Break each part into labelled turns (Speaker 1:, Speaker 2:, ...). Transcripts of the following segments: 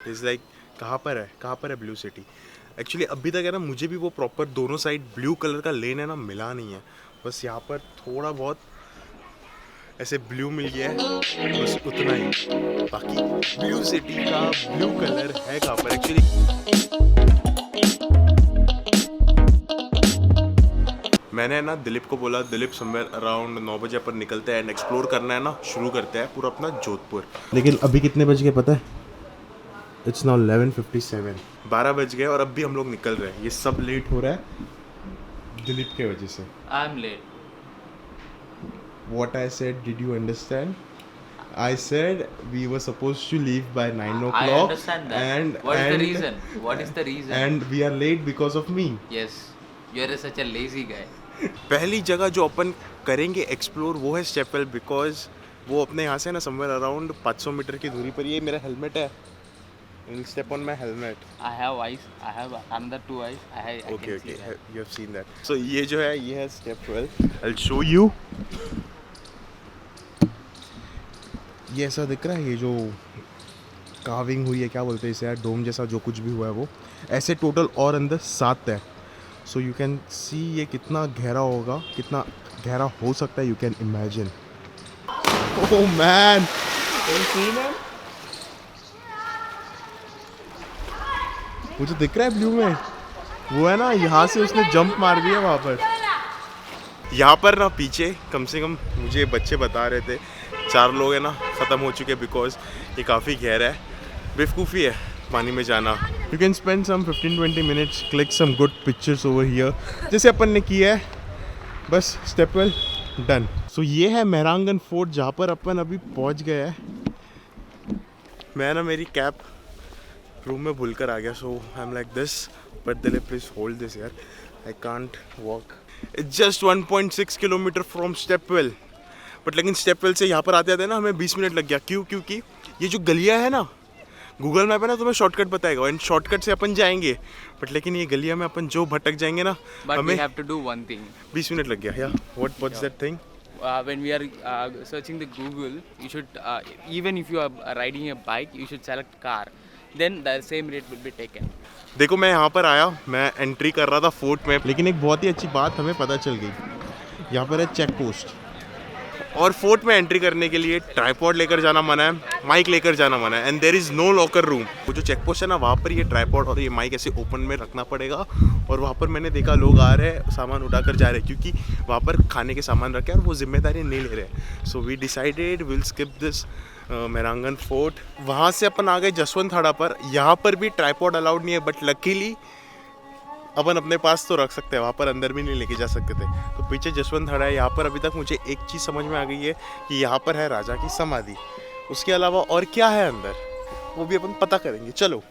Speaker 1: Is like कहाँ पर है ब्लू सिटी। एक्चुअली अभी तक है ना, मुझे भी वो प्रॉपर दोनों साइड ब्लू कलर का लेन है ना मिला नहीं है। बस यहाँ पर थोड़ा बहुत ऐसे ब्लू मिल गया है, बस उतना ही। बाकी ब्लू सिटी का ब्लू कलर है कहाँ पर एक्चुअली। मैंने ना दिलीप को बोला, दिलीप समवेयर अराउंड 9 बजे अपन निकलते हैं एंड एक्सप्लोर करना है ना, शुरू करते हैं पूरा अपना जोधपुर। लेकिन अभी कितने बज गए पता है? इट्स नाउ 11:57, 12 बज गए और अब भी हम लोग निकल रहे हैं। ये सब लेट हो रहा है दिलीप के वजह से।
Speaker 2: I'm late.
Speaker 1: What I said, did you understand? I said we were supposed to leave by 9 o'clock.
Speaker 2: I understand that.
Speaker 1: And
Speaker 2: What is the
Speaker 1: and-
Speaker 2: reason? What is the reason?
Speaker 1: And we are late because of me.
Speaker 2: Yes, you are such a lazy guy.
Speaker 1: पहली जगह जो अपन करेंगे explore वो है stepwell, because वो अपने यहाँ से ना समवेयर अराउंड 500 मीटर की दूरी पर। ये मेरा हेलमेट है, I'll step on my helmet.
Speaker 2: I have eyes. I have another two eyes. I
Speaker 1: Okay,
Speaker 2: can see
Speaker 1: okay,
Speaker 2: that.
Speaker 1: you have seen that. So ये जो है ये है स्टेपवेल। I'll show you. ये ऐसा दिख रहा है, ये जो कार्विंग हुई है, क्या बोलते हैं इसे यार, डोम जैसा जो कुछ भी हुआ है वो। ऐसे टोटल और अंदर 7 है। सो यू कैन सी ये कितना गहरा होगा, कितना गहरा हो सकता है, you can imagine. Oh man, वो जो दिख रहा है ब्लू में, वो है ना, यहाँ से उसने जंप मार दिया वहाँ पर। यहाँ पर ना पीछे कम से कम मुझे बच्चे बता रहे थे 4 लोग है ना ख़त्म हो चुके, बिकॉज ये काफ़ी गहरा है, बेवकूफ़ी है पानी में जाना। You can spend some 15-20 minutes, click some good pictures over here, जैसे अपन ने किया है। बस स्टेपवेल डन। सो ये है मेहरांगन फोर्ट, जहाँ पर अपन अभी पहुँच गए हैं। मैं ना मेरी कैप रूम में भूल कर आ गया, so I am like this, but Dilip please hold this यार, I can't walk. It's just 1.6 kilometre from stepwell, but लेकिन स्टेपवेल से यहाँ पर आते आते ना हमें 20 मिनट लग गया। क्यों? क्योंकि ये जो गलियाँ है ना, गूगल मैप है ना तुम्हें शॉर्टकट बताएगा, एंड शॉर्टकट से अपन जाएंगे, बट लेकिन ये गलियाँ में अपन जो भटक जाएंगे ना,
Speaker 2: But
Speaker 1: हमें
Speaker 2: we have to do one thing.
Speaker 1: 20 minute लग गया। या what's that thing?
Speaker 2: When we are searching the Google, you should even if you are riding a bike, you should select car. Then the same rate will be taken.
Speaker 1: देखो मैं यहाँ पर आया, मैं entry कर रहा था फोर्ट में, लेकिन एक बहुत ही अच्छी बात हमें पता चल गई। यहाँ पर है चेक पोस्ट, और फोर्ट में एंट्री करने के लिए ट्राइपॉड लेकर जाना मना है, माइक लेकर जाना मना है, and there is no locker room. वो जो चेक पोस्ट है ना, वहाँ पर ये ट्राइपॉड और ये माइक ऐसे ओपन में रखना पड़ेगा। और वहाँ पर मैंने देखा लोग आ रहे हैं, सामान उठाकर जा रहे हैं, क्योंकि वहाँ पर खाने के सामान रखे हैं और वो जिम्मेदारी नहीं ले रहे। So we decided will skip this Mehrangarh fort. वहाँ से अपन आ गए जसवंत थाड़ा पर। यहाँ पर भी ट्राइपॉड अलाउड नहीं है, बट लकीली अपन अपने पास तो रख सकते हैं, वहाँ पर अंदर भी नहीं लेके जा सकते थे। तो पीछे जसवंत थाड़ा है। यहाँ पर अभी तक मुझे एक चीज़ समझ में आ गई है कि यहाँ पर है राजा की समाधि। उसके अलावा और क्या है अंदर, वो भी अपन पता करेंगे। चलो।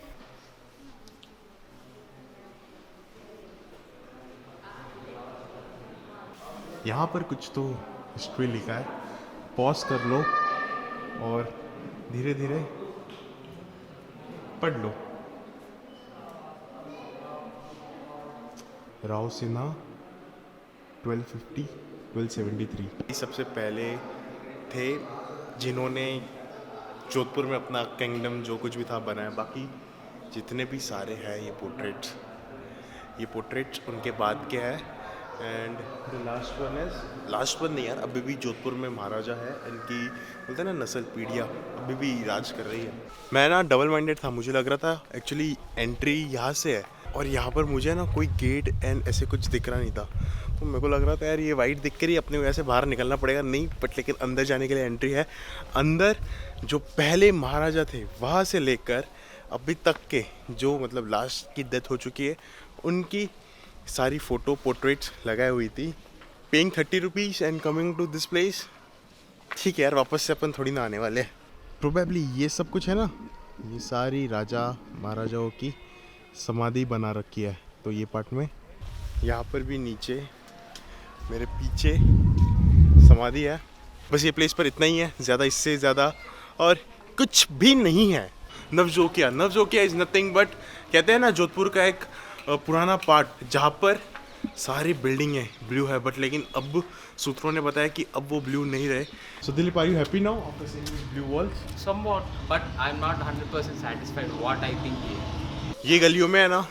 Speaker 1: यहाँ पर कुछ तो हिस्ट्री लिखा है, पॉज कर लो और धीरे धीरे पढ़ लो। राव सिन्हा 1250-1273 सबसे पहले थे जिन्होंने जोधपुर में अपना किंगडम जो कुछ भी था बनाया। बाकी जितने भी सारे हैं ये पोर्ट्रेट्स उनके बाद के हैं। एंड द लास्ट वन नहीं यार, अभी भी जोधपुर में महाराजा है, इनकी बोलते हैं ना नस्ल पीढ़ियाँ अभी भी राज कर रही है। मैं ना डबल माइंडेड था, मुझे लग रहा था एक्चुअली एंट्री यहाँ से है, और यहाँ पर मुझे ना कोई गेट एंड ऐसे कुछ दिख रहा नहीं था। तो मेरे को लग रहा था यार ये वाइट दिख कर ही अपने वजह से बाहर निकलना पड़ेगा, नहीं, बट लेकिन अंदर जाने के लिए एंट्री है। अंदर जो पहले महाराजा थे वहाँ से लेकर अभी तक के जो मतलब लास्ट की डेथ हो चुकी है, उनकी सारी फ़ोटो पोर्ट्रेट्स लगाई हुई थी। Paying 30 rupees and coming to this place. ठीक है यार, वापस से अपन थोड़ी ना आने वाले। प्रोबेबली ये सब कुछ है ना, ये सारी राजा महाराजाओं की समाधि बना रखी है। तो ये पार्ट में यहाँ पर भी नीचे मेरे पीछे समाधि है। बस ये प्लेस पर इतना ही है, ज़्यादा इससे ज़्यादा और कुछ भी नहीं है। नवजोकिया इज़ नथिंग बट, कहते हैं ना जोधपुर का एक पुराना पार्ट, जहाँ पर सारी बिल्डिंग है ब्लू है, बट लेकिन अब सूत्रों ने बताया कि अब वो ब्लू नहीं रहे. So Dilip, are you happy now after seeing this blue walls?
Speaker 2: Somewhat, but I'm not 100% satisfied what I think here.
Speaker 1: ये गलियों में है ना,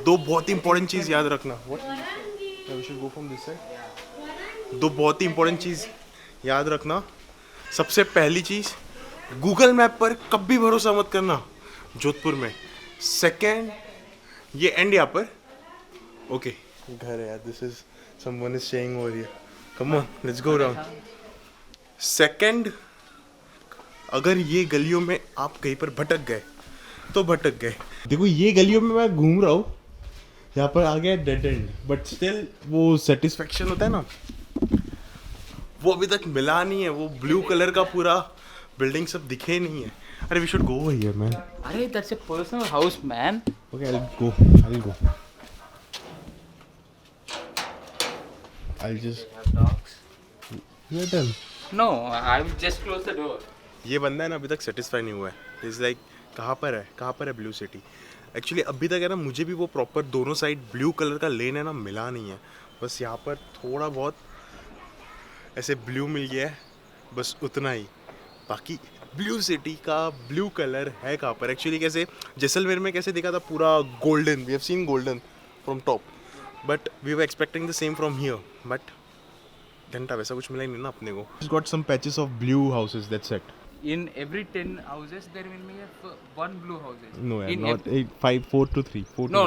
Speaker 1: दो बहुत ही इंपॉर्टेंट चीज़ याद रखना. We should go from this side. दो बहुत ही इंपॉर्टेंट चीज़ याद रखना. सबसे पहली चीज़, गूगल मैप पर कभी भरोसा मत करना जोधपुर में. सेकंड, ये एंड यहाँ पर. ओके, घर है यार. This is someone is staying over here. Come on, let's go around. Second, अगर ये गलियों में आप कहीं पर भटक गए तो भटक गए. देखो ये गलियों में मैं घूम रहा हूँ, यहाँ पर आ गया डेड एंड, बट स्टिल वो सेटिस्फेक्शन होता है ना, वो अभी तक मिला नहीं है. वो ब्लू कलर का पूरा बिल्डिंग सब दिखे नहीं है. अरे we should go here man.
Speaker 2: Arey, that's a personal house, man.
Speaker 1: Okay, I will go. I'll just.
Speaker 2: Have dogs?
Speaker 1: You're done.
Speaker 2: No, I will just close the door.
Speaker 1: ये बंदा है ना अभी तक सेटिस्फाई नहीं हुआ है. इज लाइक कहाँ पर है ब्लू सिटी. एक्चुअली अभी तक है ना, मुझे भी वो प्रॉपर दोनों साइड ब्लू कलर का लेन है ना मिला नहीं है. बस यहाँ पर थोड़ा बहुत ऐसे ब्लू मिल गया है, बस उतना ही. बाकी ब्लू सिटी का ब्लू कलर है कहाँ पर एक्चुअली. कैसे जैसलमेर में कैसे दिखा था पूरा golden, we have seen golden from top, but we were expecting the same from here, but घंटा वैसा कुछ मिला ही नहीं ना अपने को. Got some patches of blue houses, that's it.
Speaker 2: In every 10 houses, there will be one blue houses.
Speaker 1: No, yeah,
Speaker 2: In
Speaker 1: not 4 to 3.
Speaker 2: No,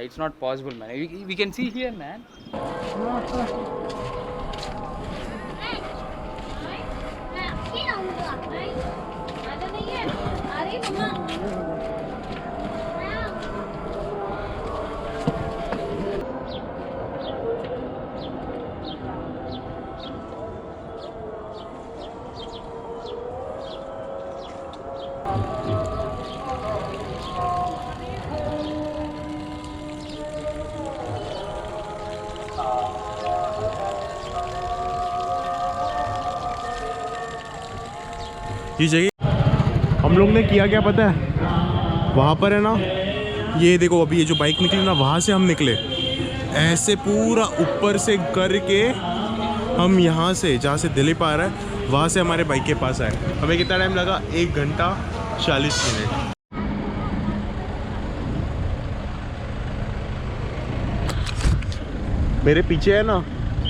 Speaker 2: it's not possible, man. We can see here, man.
Speaker 1: ये जगह हम लोग ने किया क्या पता है, वहाँ पर है ना, ये देखो अभी ये जो बाइक निकली ना, वहाँ से हम निकले ऐसे पूरा ऊपर से करके हम यहाँ से जहाँ से दिलीप आ रहा है वहाँ से हमारे बाइक के पास आए. हमें कितना टाइम लगा? 1 घंटा 40 मिनट. मेरे पीछे है ना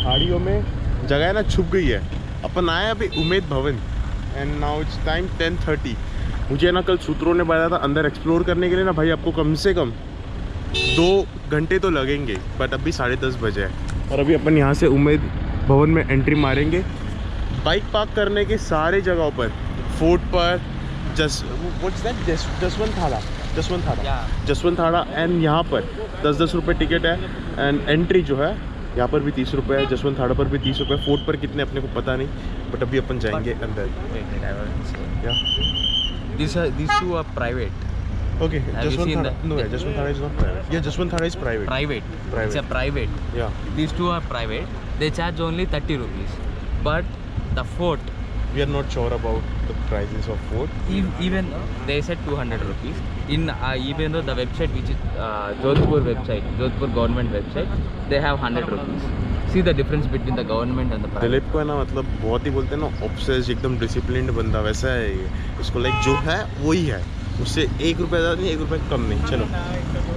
Speaker 1: झाड़ियों में जगह है ना छुप गई है. अपन आए अभी Umaid Bhawan and now it's time 10:30. मुझे ना कल सूत्रों ने बताया था अंदर एक्सप्लोर करने के लिए ना भाई आपको कम से कम 2 घंटे तो लगेंगे, बट अभी 10:30 बजे है और अभी अपन यहाँ से उमेद भवन में एंट्री मारेंगे. बाइक पार्क करने के सारे जगहों पर, फोर्ट पर, जसवंत थाड़ा एंड यहाँ पर 10-10 रुपये टिकट है. एंड एंट्री जो है यहाँ पर भी 30 रुपये है, जसवंत थाड़ा पर भी 30 रुपये. फोर्ट पर कितने अपने को पता नहीं, बट अभी अपन जाएंगे अंदर.
Speaker 2: These two are private.
Speaker 1: Okay, Jaswant Thada. No, yeah, Jaswant Thada is not private. Yeah, Jaswant Thada is private.
Speaker 2: Private.
Speaker 1: Private.
Speaker 2: It's a private.
Speaker 1: Yeah.
Speaker 2: These two are private. They charge only 30 rupees. But the fort,
Speaker 1: We are not sure about the prices of food.
Speaker 2: even though they said 200 rupees, even though the website which is Jodhpur website, Jodhpur government website, they have 100 rupees. See the difference between the government and the private.
Speaker 1: Dilip को है ना, मतलब बहुत ही बोलते हैं ना obsessed, एकदम disciplined बंदा, वैसा है ये. इसको लाइक जो है वही है, उससे 1 रुपया ज़्यादा नहीं, 1 रुपया कम नहीं.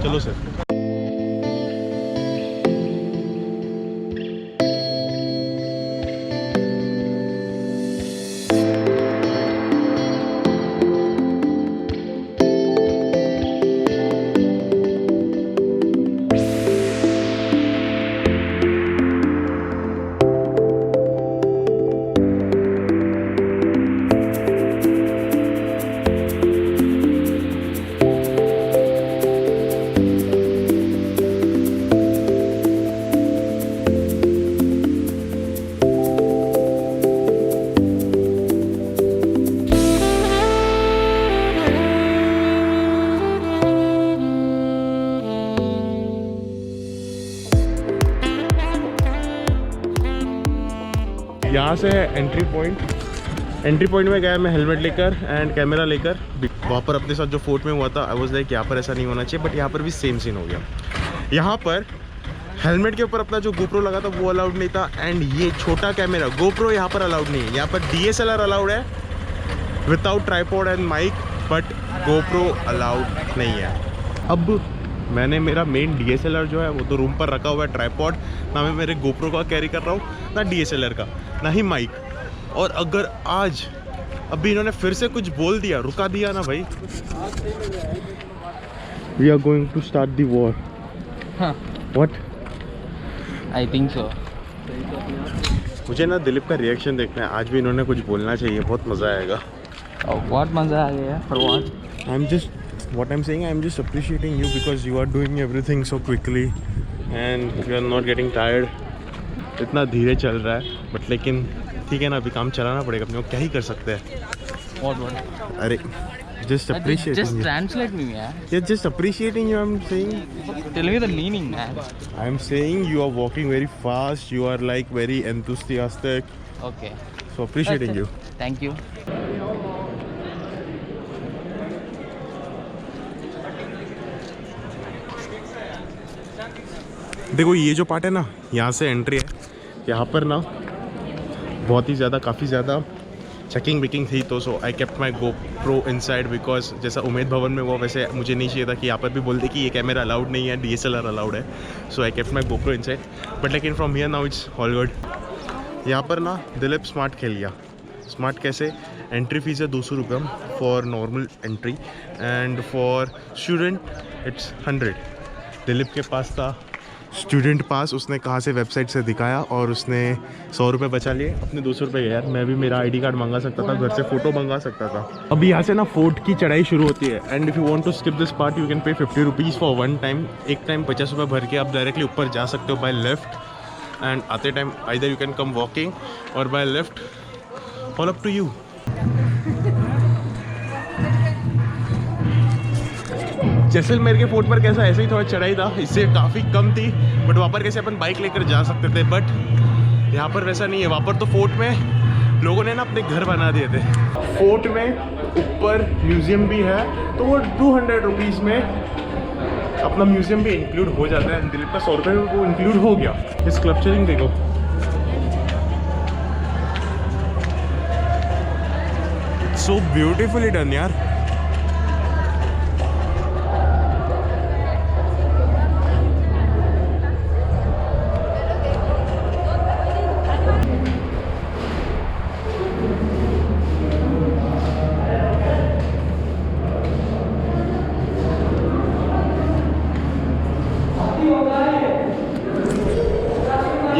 Speaker 1: चलो सर. यहाँ से है एंट्री पॉइंट. एंट्री पॉइंट में गया मैं हेलमेट लेकर एंड कैमरा लेकर. वहाँ पर अपने साथ जो फोर्ट में हुआ था, आई वाज लाइक यहाँ पर ऐसा नहीं होना चाहिए, बट यहाँ पर भी सेम सीन हो गया. यहाँ पर हेलमेट के ऊपर अपना जो गोप्रो लगा था वो अलाउड नहीं था। एंड ये छोटा कैमरा गोप्रो यहाँ पर अलाउड नहीं है। यहाँ पर DSLR अलाउड है without tripod and mic, but GoPro allowed नहीं है। अब मैंने मेरा मेन DSLR जो है वो तो रूम पर रखा हुआ है, ट्राइपॉड ना मैं मेरे गोप्रो का कैरी कर रहा हूँ, ना DSLR का, ना ही माइक। और अगर आज अभी इन्होंने फिर से कुछ बोल दिया, रुका दिया ना भाई, we are going to start the war. What?
Speaker 2: I think so.
Speaker 1: मुझे ना दिलीप का रिएक्शन देखना है। आज भी इन्होंने कुछ बोलना चाहिए, बहुत मज़ा आएगा।
Speaker 2: What मजा आ गया? For what?
Speaker 1: What I'm saying, I'm just appreciating you because you are doing everything so quickly and you are not getting tired. इतना धीरे चल रहा है बट लेकिन ठीक है ना, अभी काम चलाना पड़ेगा अपने को, क्या ही कर सकते हैं।
Speaker 2: What?
Speaker 1: अरे just appreciating
Speaker 2: Just
Speaker 1: you.
Speaker 2: translate me, man.
Speaker 1: Yeah, just appreciating you. I'm saying.
Speaker 2: Tell me the meaning, man.
Speaker 1: I'm saying you are walking very fast. You are like very enthusiastic.
Speaker 2: Okay.
Speaker 1: So appreciating you.
Speaker 2: Thank you.
Speaker 1: देखो ये जो part है ना, यहाँ से entry है। यहाँ पर ना बहुत ही ज़्यादा, काफ़ी ज़्यादा चेकिंग विकिंग थी, तो so I kept my GoPro inside because जैसा उमेद भवन में वो, वैसे मुझे नहीं चाहिए था कि यहाँ पर भी बोल दे कि ये कैमरा अलाउड नहीं है, DSLR अलाउड है। So I kept my GoPro inside, but लेकिन from here now it's all good. यहाँ पर ना दिलीप स्मार्ट खेल लिया। स्मार्ट कैसे? एंट्री फीस है 200 रुपये for normal entry and for student it's 100। Dilip के पास था स्टूडेंट पास, उसने कहाँ से वेबसाइट से दिखाया और उसने 100 रुपये बचा लिए, अपने 200 रुपये गए। यार मैं भी मेरा ID कार्ड मंगा सकता था, घर से फ़ोटो मंगा सकता था। अभी यहाँ से ना फोर्ट की चढ़ाई शुरू होती है and if you want to skip this part you can pay 50 rupees for one time. एक टाइम 50 रुपये भर के आप डायरेक्टली ऊपर जा सकते हो बाय लेफ्ट, एंड आते time either you can come walking or by lift, all up to you. Jaisalmer के फोर्ट पर कैसा, ऐसे ही थोड़ा चढ़ाई था, इससे काफ़ी कम थी, बट वहाँ पर कैसे अपन बाइक लेकर जा सकते थे, बट यहाँ पर वैसा नहीं है। वहाँ पर तो फोर्ट में लोगों ने ना अपने घर बना दिए थे। फोर्ट में ऊपर म्यूज़ियम भी है, तो वो 200 रुपीज़ में अपना म्यूज़ियम भी इंक्लूड हो जाता है। दिलीप का 100 रुपये में वो इंक्लूड हो गया। इस स्कल्पचरिंग देखो, सो ब्यूटीफुली डन यार।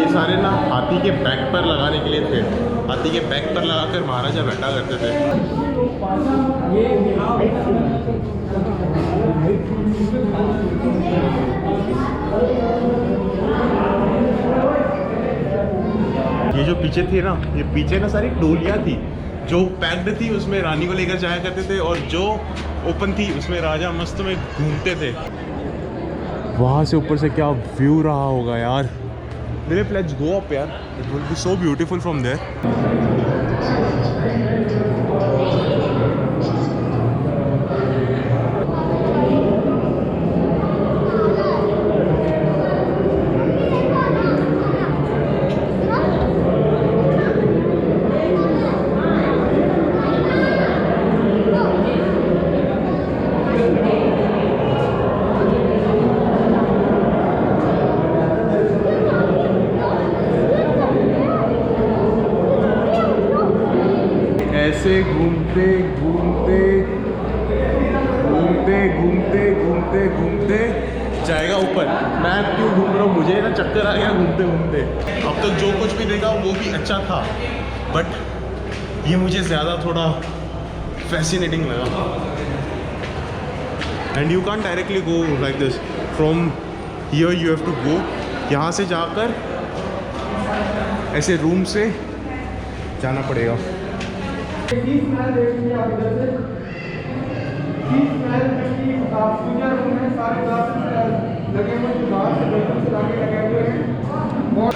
Speaker 1: सारे ना हाथी के बैक पर लगाने के लिए थे। हाथी के बैक पर लगाकर महाराजा बैठा करते थे। ये जो पीछे थी ना, ये पीछे ना सारी डोलियाँ थी, जो पैक्ड थी उसमें रानी को लेकर जाया करते थे, और जो ओपन थी उसमें राजा मस्त में घूमते थे। वहाँ से ऊपर से क्या व्यू रहा होगा यार। Dilip, let's go up यार, it will be so beautiful from there. ऐसे घूमते घूमते घूमते घूमते घूमते घूमते जाएगा ऊपर। मैं क्यों घूम रहा हूँ, मुझे ना चक्कर आ गया घूमते घूमते। अब तक जो कुछ भी देखा वो भी अच्छा था, बट ये मुझे ज़्यादा थोड़ा फैसिनेटिंग लगा। And you can directly go like this from here, you have to go. यहाँ से जाकर ऐसे रूम से जाना पड़ेगा।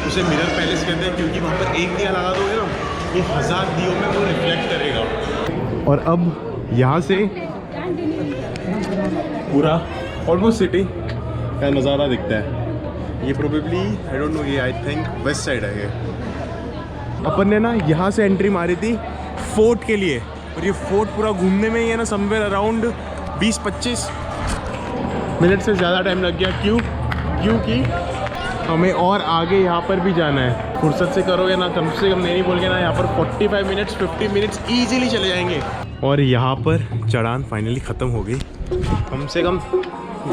Speaker 1: उसे मिरर पैलेस कहते हैं क्योंकि वहाँ पर एक दिया लगा दोगे ना, वो 1000 दियों में वो रिफ्लेक्ट करेगा। और अब यहाँ से पूरा ऑलमोस्ट सिटी का नज़ारा दिखता है। ये प्रोबेबली आई डोंट नो, ये आई थिंक वेस्ट साइड है ये। अपन ने ना यहाँ से एंट्री मारी थी फोर्ट के लिए, और ये फोर्ट पूरा घूमने में ही है ना समवेयर अराउंड 20-25 मिनट से ज़्यादा टाइम लग गया। क्योंकि हमें और आगे यहाँ पर भी जाना है। फुर्सत से करोगे ना, कम से कम नहीं बोल के ना, यहाँ पर 45 मिनट्स 50 मिनट्स ईजिली चले जाएंगे। और यहाँ पर चढ़ान फाइनली ख़त्म हो गई। कम से कम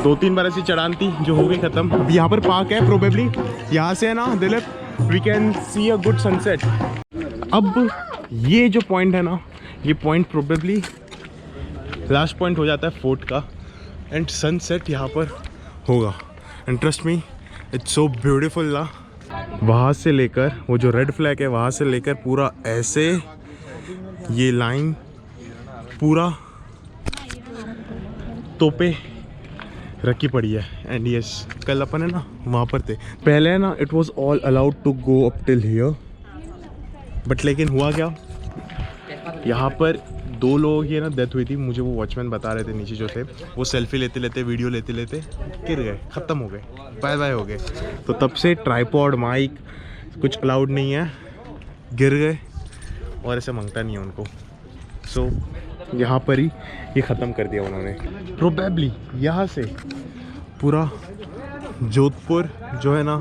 Speaker 1: 2-3 बार ऐसी चढ़ान थी जो हो गई ख़त्म। अब यहाँ पर पार्क है प्रोबेबली, यहाँ से है ना Dilip we can see a good sunset. अब ये जो पॉइंट है ना, ये पॉइंट प्रोबेबली लास्ट पॉइंट हो जाता है फोर्ट का, एंड सनसेट यहाँ पर होगा। And trust me it's so beautiful ना। वहाँ से लेकर वो जो रेड फ्लैग है वहाँ से लेकर पूरा ऐसे ये लाइन पूरा तोपे रखी पड़ी है। एंड यस, कल अपन है ना वहाँ पर थे, पहले है ना it was all allowed to go up till here, but लेकिन हुआ क्या, यहाँ पर 2 लोगों की है ना डेथ हुई थी। मुझे वो वॉचमैन बता रहे थे नीचे जो थे, वो सेल्फी लेते लेते वीडियो लेते लेते गिर गए, ख़त्म हो गए, बाय बाय हो गए। तो तब से ट्राइपॉड माइक कुछ अलाउड नहीं है, गिर गए और ऐसे मांगता नहीं है उनको। सो यहाँ पर ही ये ख़त्म कर दिया उन्होंने। प्रोबेबली यहाँ से पूरा जोधपुर जो है ना,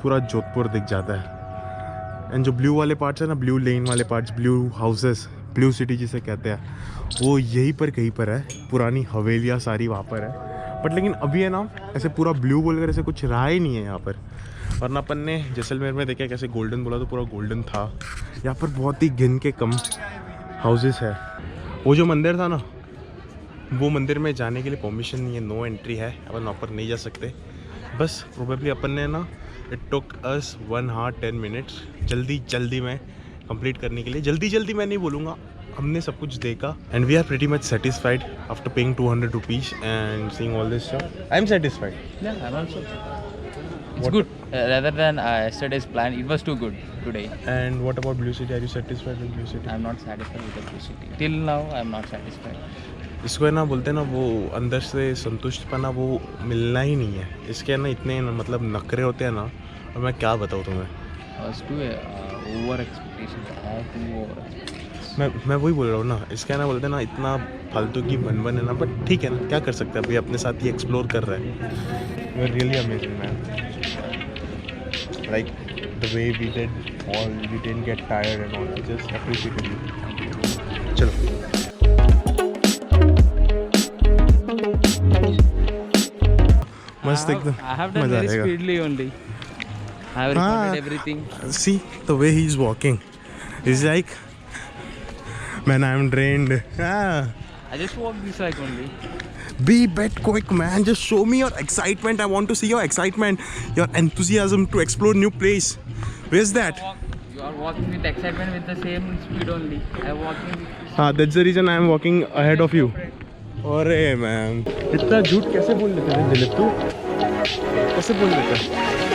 Speaker 1: पूरा जोधपुर दिख जाता है। एंड जो ब्लू वाले पार्ट्स है ना, ब्लू लेन वाले parts, blue houses, blue city जिसे कहते हैं, वो यहीं पर कहीं पर है। पुरानी हवेलियाँ सारी वहाँ पर है, बट लेकिन अभी है ना ऐसे पूरा ब्लू बोलकर ऐसे कुछ रहा ही नहीं है यहाँ पर। वरना अपन ने जैसलमेर में देखा कैसे गोल्डन बोला तो पूरा गोल्डन था। यहाँ पर बहुत ही गिन के कम हाउसेस है। वो जो मंदिर था ना, वो मंदिर में जाने के लिए परमिशन नहीं है, नो एंट्री है, अपन वहाँ पर नहीं जा सकते। बस प्रोबेबली अपन ने ना it took us 1 hour 10 minutes जल्दी में कंप्लीट करने के लिए। जल्दी मैं नहीं बोलूँगा, हमने सब कुछ देखा and we are pretty much satisfied after paying 200 rupees and seeing all this stuff. I am satisfied.
Speaker 2: Yeah, I'm also. It's good. Rather than yesterday's plan, it was too good today.
Speaker 1: And what about Blue City? Are you satisfied with Blue City?
Speaker 2: I'm not satisfied with the Blue City. Till now, I'm not satisfied.
Speaker 1: इसको है ना बोलते हैं ना, वो अंदर से संतुष्टपना वो मिलना ही नहीं है। इसके ना इतने मतलब नखरे होते हैं ना, और मैं क्या बताऊँ तुम्हें।
Speaker 2: Over expectations. I have too over expectations.
Speaker 1: मैं वही बोल रहा हूँ ना, इसका ना बोलते हैं ना इतना फालतू की भन है ना, बट ठीक है ना, क्या कर सकते हैं, अभी अपने साथ ही एक्सप्लोर कर रहे हैं। We are really amazing man, like the way we did all, we didn't get tired and all, we just appreciated you. चलो मस्त एकदम
Speaker 2: I have done
Speaker 1: मजा
Speaker 2: very
Speaker 1: आएगा।
Speaker 2: speedily only. I have recorded everything.
Speaker 1: See the way he is walking, he's like, man, I am drained.
Speaker 2: I just walked this like only.
Speaker 1: Be bit quick, man. Just show me your excitement. I want to see your excitement, your enthusiasm to explore new place. Where's that?
Speaker 2: You are walking with excitement with the same speed only. I am walking with
Speaker 1: That's the reason I am walking ahead of you. अरे ma'am, इतना झूठ कैसे बोल लेते हैं दिलीप, तू कैसे बोल लेता है?